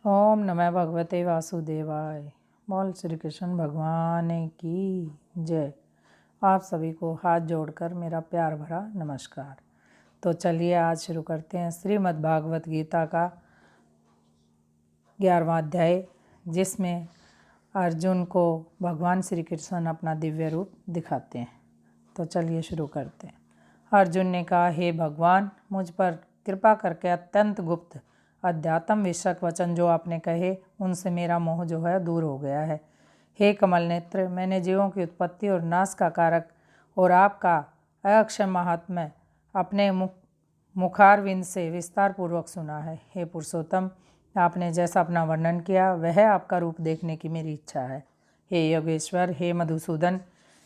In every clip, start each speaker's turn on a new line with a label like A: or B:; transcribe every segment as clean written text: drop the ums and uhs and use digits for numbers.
A: ओम नमः भगवते वासुदेवाय। बोल श्री कृष्ण भगवान की जय। आप सभी को हाथ जोड़कर मेरा प्यार भरा नमस्कार। तो चलिए आज शुरू करते हैं श्रीमद् भागवत गीता का 11वां अध्याय, जिसमें अर्जुन को भगवान श्री कृष्ण अपना दिव्य रूप दिखाते हैं। तो चलिए शुरू करते हैं। अर्जुन ने कहा, हे भगवान, मुझ पर कृपा करके अत्यंत गुप्त अध्यात्म विषयक वचन जो आपने कहे, उनसे मेरा मोह जो है दूर हो गया है। हे कमल नेत्र, मैंने जीवों की उत्पत्ति और नाश का कारक और आपका अक्षय महात्म्य अपने मुखारविंद से विस्तार पूर्वक सुना है। हे पुरुषोत्तम, आपने जैसा अपना वर्णन किया वह आपका रूप देखने की मेरी इच्छा है। हे योगेश्वर, हे मधुसूदन,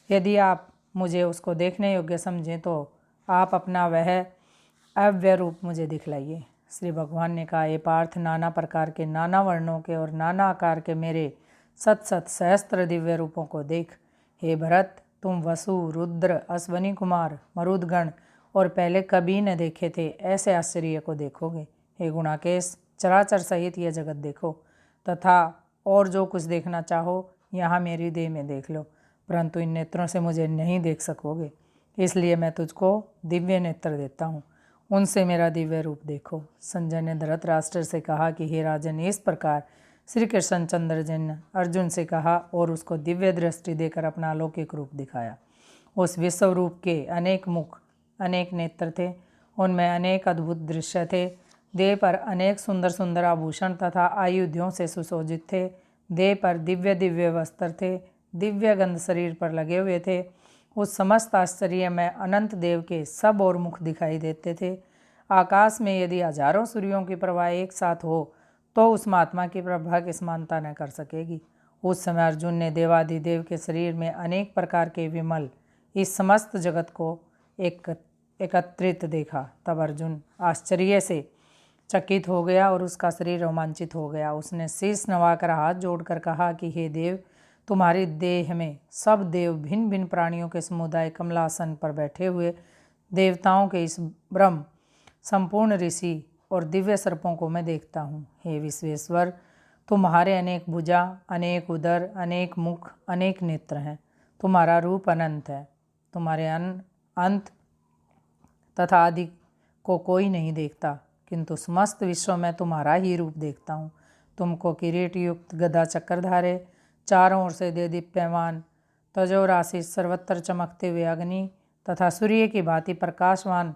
A: यदि आप मुझे उसको देखने योग्य समझें तो आप अपना वह अव्यय रूप मुझे दिखलाइए। श्री भगवान ने कहा, ये पार्थ, नाना प्रकार के, नाना वर्णों के और नाना आकार के मेरे सत सहस्त्र दिव्य रूपों को देख। हे भरत, तुम वसु, रुद्र, अश्वनी कुमार, मरुदगण और पहले कभी न देखे थे ऐसे आश्चर्य को देखोगे। हे गुणाकेश, चराचर सहित यह जगत देखो तथा और जो कुछ देखना चाहो यहाँ मेरी देह में देख लो, परंतु इन नेत्रों से मुझे नहीं देख सकोगे, इसलिए मैं तुझको दिव्य नेत्र देता हूँ, उनसे मेरा दिव्य रूप देखो। संजय ने धृतराष्ट्र से कहा कि हे राजन, इस प्रकार श्री कृष्णचंद्र जी ने अर्जुन से कहा और उसको दिव्य दृष्टि देकर अपना अलौकिक रूप दिखाया। उस विश्व रूप के अनेक मुख, अनेक नेत्र थे, उनमें अनेक अद्भुत दृश्य थे। देह पर अनेक सुंदर सुंदर आभूषण तथा आयुधियों से सुशोभित थे। देह पर दिव्य दिव्य वस्त्र थे, दिव्य गंध शरीर पर लगे हुए थे। उस समस्त आश्चर्य में अनंत देव के सब और मुख दिखाई देते थे। आकाश में यदि हजारों सूर्यों की प्रभा एक साथ हो तो उस महात्मा की प्रभा की समानता न कर सकेगी। उस समय अर्जुन ने देवादिदेव के शरीर में अनेक प्रकार के विमल इस समस्त जगत को एकत्रित देखा। तब अर्जुन आश्चर्य से चकित हो गया और उसका शरीर रोमांचित हो गया। उसने शीश नवाकर हाथ जोड़कर कहा कि हे देव, तुम्हारी देह में सब देव, भिन्न भिन्न प्राणियों के समुदाय, कमलासन पर बैठे हुए देवताओं के इस ब्रह्म, संपूर्ण ऋषि और दिव्य सर्पों को मैं देखता हूँ। हे विश्वेश्वर, तुम्हारे अनेक भुजा, अनेक उदर, अनेक मुख, अनेक नेत्र हैं। तुम्हारा रूप अनंत है। तुम्हारे अंत तथा आदि को कोई नहीं देखता, किंतु समस्त विश्व में तुम्हारा ही रूप देखता हूँ। तुमको किरीट युक्त, गदा चक्रधारे, चारों ओर से दे दीप्यमान, तजोराशि, सर्वत्र चमकते हुए अग्नि तथा सूर्य की भांति प्रकाशवान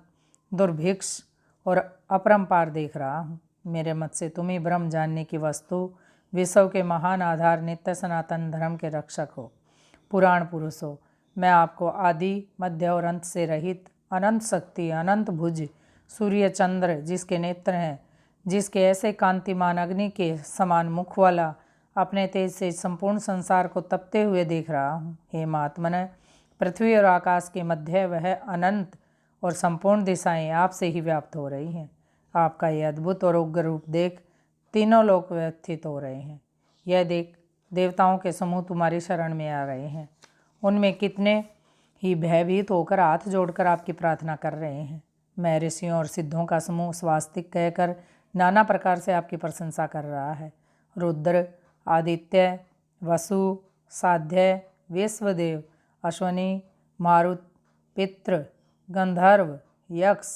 A: दुर्भिक्ष और अपरंपार देख रहा हूँ। मेरे मत से तुम ही ब्रह्म जानने की वस्तु, विश्व के महान आधार, नित्य सनातन धर्म के रक्षक हो, पुराण पुरुष हो। मैं आपको आदि, मध्य और अंत से रहित, अनंत शक्ति, अनंत भुज, सूर्य चंद्र जिसके नेत्र हैं, जिसके ऐसे कांतिमान अग्नि के समान मुख वाला, अपने तेज से संपूर्ण संसार को तपते हुए देख रहा हूँ। हे महात्मन, पृथ्वी और आकाश के मध्य वह अनंत और संपूर्ण दिशाएं आपसे ही व्याप्त हो रही हैं। आपका यह अद्भुत और उग्र रूप देख तीनों लोक व्यथित हो रहे हैं। यह देख देवताओं के समूह तुम्हारी शरण में आ रहे हैं। उनमें कितने ही भयभीत होकर हाथ जोड़कर आपकी प्रार्थना कर रहे हैं। मैं ऋषियों और सिद्धों का समूह स्वास्तिक कहकर नाना प्रकार से आपकी प्रशंसा कर रहा है। रुद्र, आदित्य, वसु, साध्य, विश्वदेव, अश्वनी, मारुत, पितृ, गंधर्व, यक्ष,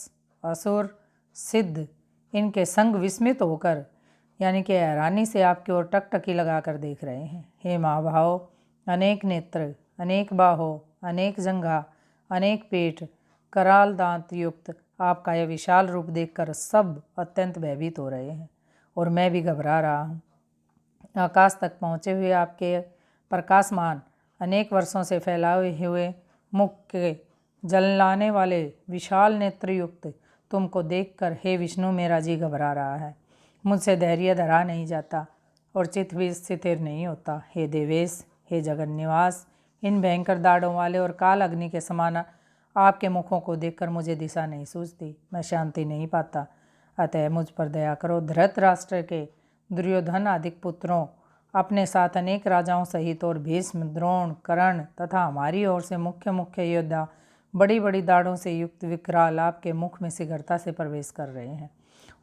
A: असुर, सिद्ध, इनके संग विस्मित होकर यानी कि हैरानी से आपकी ओर टकटकी लगाकर देख रहे हैं। हे महाभाव, अनेक नेत्र, अनेक बाहों, अनेक जंघा, अनेक पेट, कराल दांत युक्त आपका यह विशाल रूप देखकर सब अत्यंत भयभीत हो रहे हैं और मैं भी घबरा रहा हूँ। आकाश तक पहुँचे हुए आपके प्रकाशमान, अनेक वर्षों से फैलाए हुए मुख के जलाने वाले विशाल नेत्र युक्त तुमको देखकर हे विष्णु, मेरा जी घबरा रहा है। मुझसे धैर्य धरा नहीं जाता और चित्त भी स्थिर नहीं होता। हे देवेश, हे जगन्निवास, इन भयंकर दाढ़ों वाले और काल अग्नि के समान आपके मुखों को देखकर मुझे दिशा नहीं सूझती, मैं शांति नहीं पाता। अतः मुझ पर दया करो। धृतराष्ट्र के, दुर्योधन आदि पुत्रों, अपने साथ अनेक राजाओं सहित और भीष्म, द्रोण, कर्ण तथा हमारी ओर से मुख्य मुख्य योद्धा बड़ी बड़ी दाढ़ों से युक्त विकराल आपके मुख में शीघ्रता से प्रवेश कर रहे हैं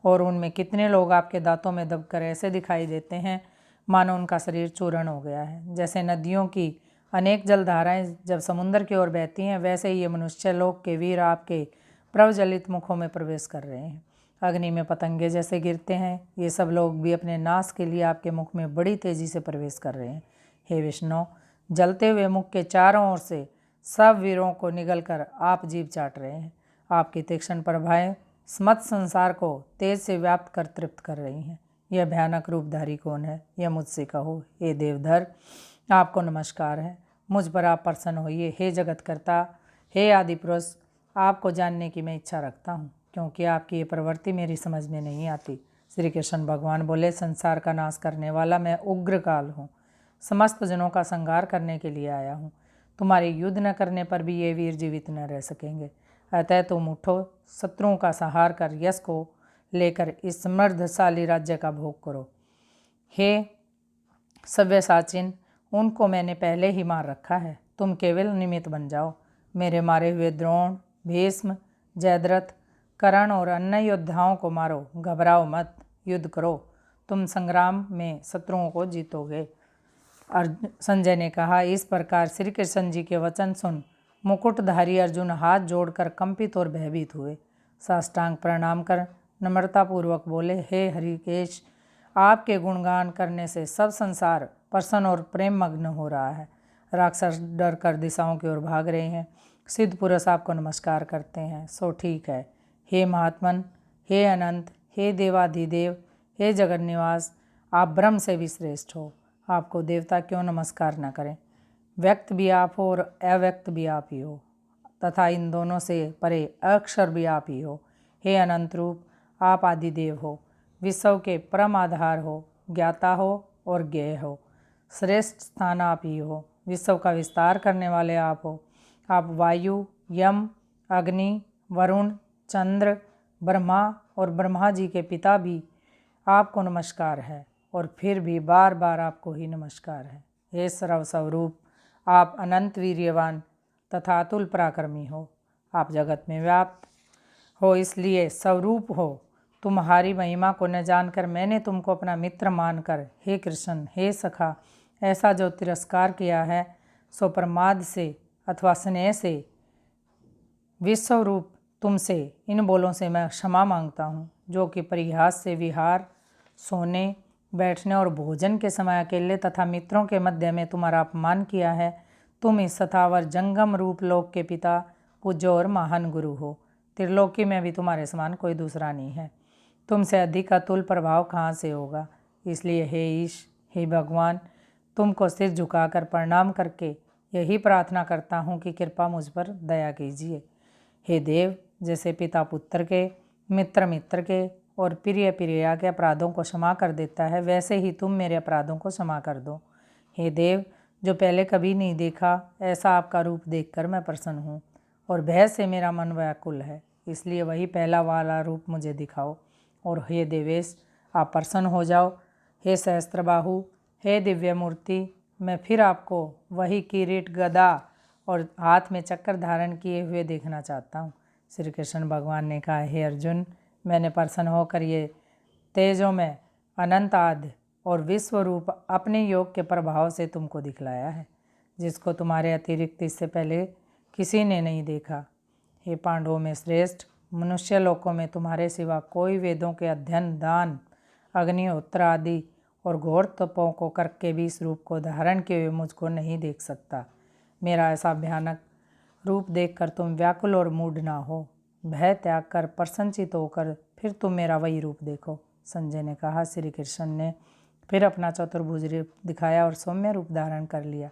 A: और उनमें कितने लोग आपके दांतों में दबकर ऐसे दिखाई देते हैं मानो उनका शरीर चूर्ण हो गया है। जैसे नदियों की अनेक जलधाराएं जब समुद्र की ओर बहती हैं, वैसे ही ये मनुष्य लोक के वीर आपके प्रवज्वलित मुखों में प्रवेश कर रहे हैं। अग्नि में पतंगे जैसे गिरते हैं, ये सब लोग भी अपने नाश के लिए आपके मुख में बड़ी तेजी से प्रवेश कर रहे हैं। हे विष्णु, जलते हुए मुख के चारों ओर से सब वीरों को निगल कर आप जीभ चाट रहे हैं। आपकी तीक्ष्ण प्रभाएं समस्त संसार को तेज से व्याप्त कर तृप्त कर रही हैं। यह भयानक रूपधारी कौन है, यह मुझसे कहो। हे देवधर, आपको नमस्कार है, मुझ पर आप प्रसन्न होइए। हे जगतकर्ता, हे आदि पुरुष, आपको जानने की मैं इच्छा रखता हूँ, क्योंकि आपकी ये प्रवृत्ति मेरी समझ में नहीं आती। श्री कृष्ण भगवान बोले, संसार का नाश करने वाला मैं उग्रकाल हूँ, समस्त जनों का संहार करने के लिए आया हूँ। तुम्हारे युद्ध न करने पर भी ये वीर जीवित न रह सकेंगे। अतः तुम उठो, शत्रुओं का संहार कर यश को लेकर इस समृद्धशाली राज्य का भोग करो। हे सव्यसाचिन, उनको मैंने पहले ही मार रखा है, तुम केवल निमित्त बन जाओ। मेरे मारे हुए द्रोण, भीष्म, जयद्रथ, कर्ण और अन्य योद्धाओं को मारो। घबराओ मत, युद्ध करो, तुम संग्राम में शत्रुओं को जीतोगे। संजय ने कहा। इस प्रकार श्री कृष्ण जी के वचन सुन मुकुटधारी अर्जुन हाथ जोड़कर कंपित और भयभीत हुए। साष्टांग प्रणाम कर नम्रतापूर्वक बोले, हे हरिकेश, आपके गुणगान करने से सब संसार प्रसन्न और प्रेम मग्न हो रहा है। राक्षस डर कर दिशाओं की ओर भाग रहे हैं। सिद्ध पुरुष आपको नमस्कार करते हैं, सो ठीक है। हे महात्मन, हे अनंत, हे देवाधिदेव, हे जगन्निवास, आप ब्रह्म से भी श्रेष्ठ हो। आपको देवता क्यों नमस्कार न करें। व्यक्त भी आप हो और अव्यक्त भी आप ही हो, तथा इन दोनों से परे अक्षर भी आप ही हो। हे अनंत रूप, आप आदिदेव हो, विश्व के परम आधार हो, ज्ञाता हो और ज्ञेय हो। श्रेष्ठ स्थान आप ही हो, विश्व का विस्तार करने वाले आप हो। आप वायु, यम, अग्नि, वरुण, चंद्र, ब्रह्मा और ब्रह्मा जी के पिता भी आपको नमस्कार है, और फिर भी बार बार आपको ही नमस्कार है। हे सर्वस्वरूप, आप अनंत वीर्यवान तथा अतुल पराक्रमी हो। आप जगत में व्याप्त हो, इसलिए स्वरूप हो। तुम्हारी महिमा को न जानकर मैंने तुमको अपना मित्र मानकर, हे कृष्ण, हे सखा, ऐसा जो तिरस्कार किया है, सो प्रमाद से अथवा स्नेह से विश्वरूप तुमसे इन बोलों से मैं क्षमा मांगता हूँ, जो कि परिहास से विहार, सोने, बैठने और भोजन के समय अकेले तथा मित्रों के मध्य में तुम्हारा अपमान किया है। तुम इस सतावर जंगम रूप लोक के पिता, पूज्य और महान गुरु हो। त्रिलोकी में भी तुम्हारे समान कोई दूसरा नहीं है। तुमसे अधिक अतुल प्रभाव कहाँ से होगा। इसलिए हे ईश, हे भगवान, तुमको सिर झुकाकर प्रणाम करके यही प्रार्थना करता हूँ कि कृपा मुझ पर दया कीजिए। हे देव, जैसे पिता पुत्र के, मित्र मित्र के और प्रिय प्रिया के अपराधों को क्षमा कर देता है, वैसे ही तुम मेरे अपराधों को क्षमा कर दो। हे देव, जो पहले कभी नहीं देखा ऐसा आपका रूप देखकर मैं प्रसन्न हूँ, और भय से मेरा मन व्याकुल है, इसलिए वही पहला वाला रूप मुझे दिखाओ। और हे देवेश, आप प्रसन्न हो जाओ। हे सहस्त्रबाहु, हे दिव्य मूर्ति, मैं फिर आपको वही किरीट, गदा और हाथ में चक्कर धारण किए हुए देखना चाहता हूँ। श्री कृष्ण भगवान ने कहा, हे अर्जुन, मैंने प्रसन्न होकर ये तेजों में अनंत आदि और विश्व रूप अपने योग के प्रभाव से तुमको दिखलाया है, जिसको तुम्हारे अतिरिक्त इससे पहले किसी ने नहीं देखा। हे पांडवों में श्रेष्ठ, मनुष्य लोकों में तुम्हारे सिवा कोई वेदों के अध्ययन, दान, अग्निहोत्र आदि और घोर तपों को करके भी इस रूप को धारण किए हुए मुझको नहीं देख सकता। मेरा ऐसा भयानक रूप देखकर तुम व्याकुल और मूढ़ ना हो। भय त्याग कर प्रसन्नचित होकर फिर तुम मेरा वही रूप देखो। संजय ने कहा। श्री कृष्ण ने फिर अपना चतुर्भुज रूप दिखाया और सौम्य रूप धारण कर लिया।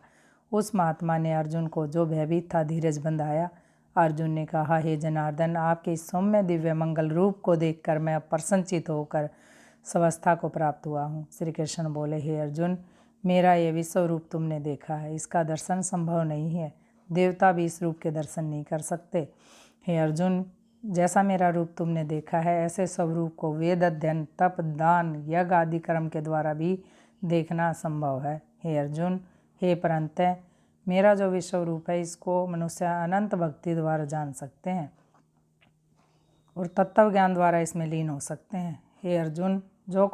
A: उस महात्मा ने अर्जुन को, जो भयभीत था, धीरज बंधाया। अर्जुन ने कहा, हे जनार्दन, आपके इस सौम्य दिव्य मंगल रूप को देखकर मैं प्रसन्नचित होकर स्वस्था को प्राप्त हुआ हूँ। श्री कृष्ण बोले, हे अर्जुन, मेरा ये विश्व रूप तुमने देखा है, इसका दर्शन संभव नहीं है। देवता भी इस रूप के दर्शन नहीं कर सकते। हे अर्जुन, जैसा मेरा रूप तुमने देखा है, ऐसे स्वरूप को वेद अध्ययन, तप, दान, यज्ञ आदि कर्म के द्वारा भी देखना संभव है। हे अर्जुन, हे परंतः मेरा जो विश्व रूप है, इसको मनुष्य अनंत भक्ति द्वारा जान सकते हैं। और तत्व ज्ञान द्वारा इसमें लीन हो सकते हैं। हे अर्जुन, जो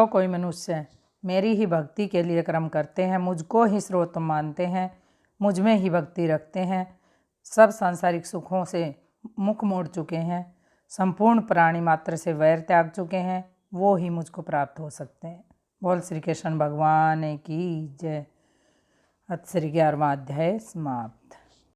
A: कोई मनुष्य मेरी ही भक्ति के लिए कर्म करते हैं, मुझको ही सर्वोत्तम मानते हैं, मुझ में ही भक्ति रखते हैं, सब सांसारिक सुखों से मुख मोड़ चुके हैं, संपूर्ण प्राणी मात्र से वैर त्याग चुके हैं, वो ही मुझको प्राप्त हो सकते हैं। बोल श्री कृष्ण भगवान की जय। अथ श्री 11वां अध्याय समाप्त।